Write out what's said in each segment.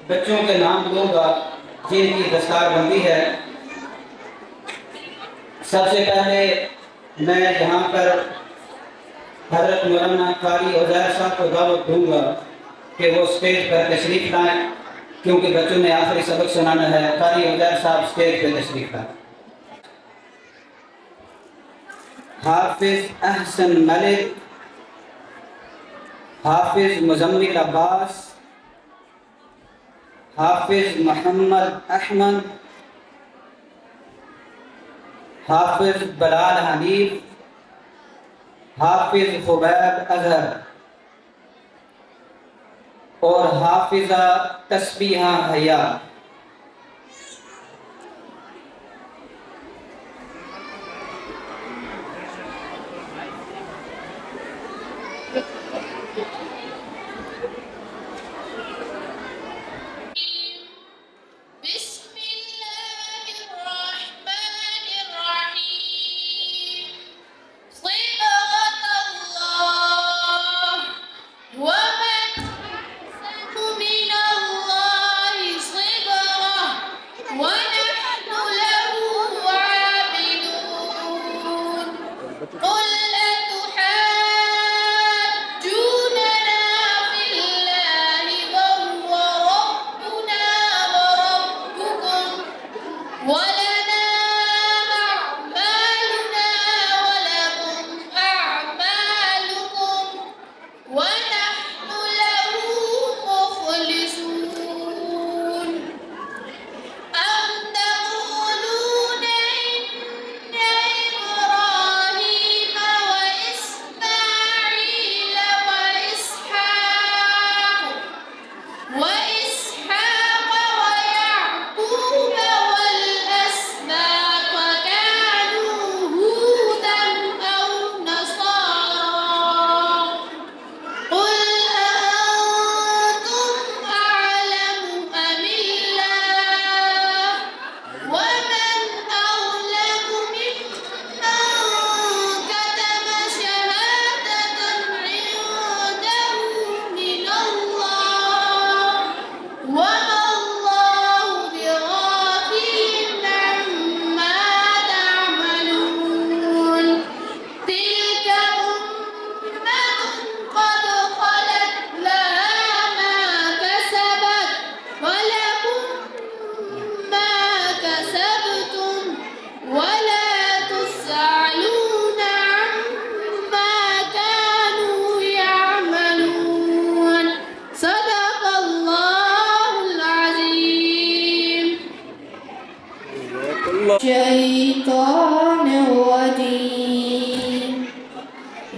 बच्चों के नाम दूंगा जिनकी दस्तारबंदी है। सबसे पहले मैं यहाँ पर हज़रत मौलाना कारी उज़ैर साहब को दावत दूंगा कि वो स्टेज पर तशरीफ़ लाएँ, क्योंकि बच्चों ने आखिरी सबक सुनाना है। कारी उज़ैर साहब स्टेज पर तशरीफ़ लाएँ। हाफिज़ अहसन मलिक, हाफिज़ मुज़म्मिल अब्बास, हाफिज़ मोहम्मद अहमद, हाफिज़ बलाल हनीफ, हाफिज़ खुबैब अजहर और हाफिज़ा तस्बीहा हया। الشيطان الرجيم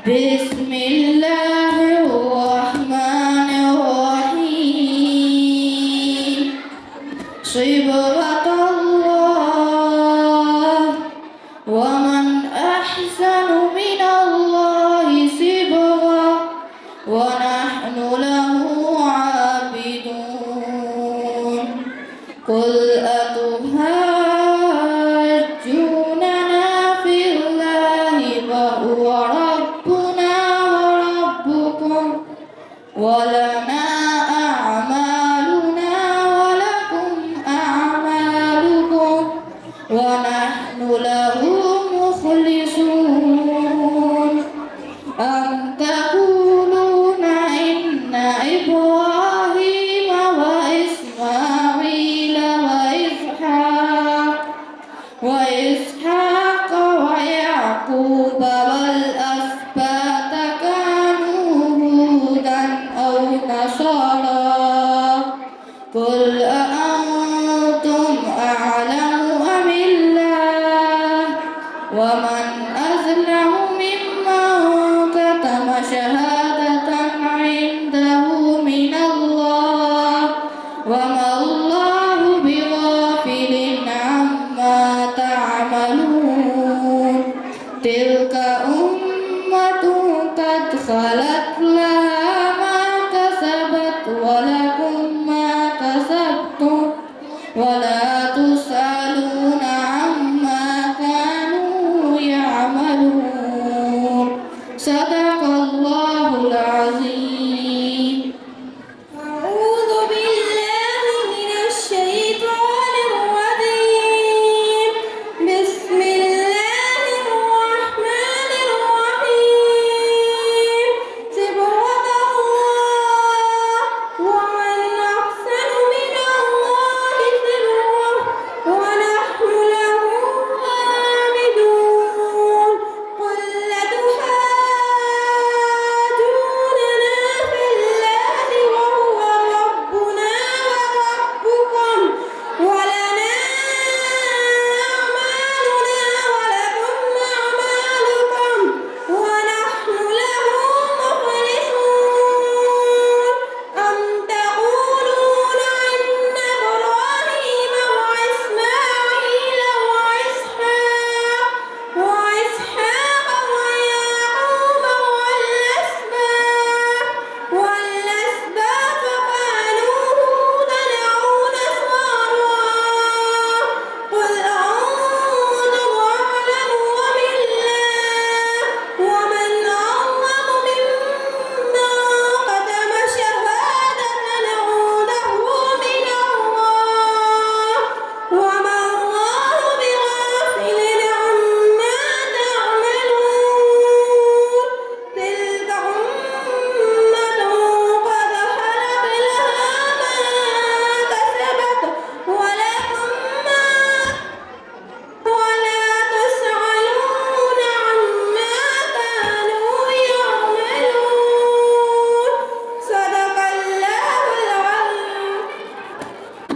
بسم الله الرحمن الرحيم صبغة الله ومن أحسن من الله صبغة ونحن له عابدون قل أتحاجوننا في الله وهو ربنا وربكم ولنا أعمالنا ولكم أعمالكم ونحن له مخلصون أم تقولون إن إبراهيم وإسماعيل وإسحاق ويعقوب والأسباط كانوا هودا أو نصارى قل أأنتم أعلم أم الله ومن أظلم ممن كتم شهادة عنده من الله وما الله بغافل عما تعملون تلك أمة قد خلت لها ما كسبت ولكم ما كسبتم ولا تسألون عما كانوا يعملون صدق الله العظيم. أعوذ بالله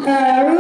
أعوذ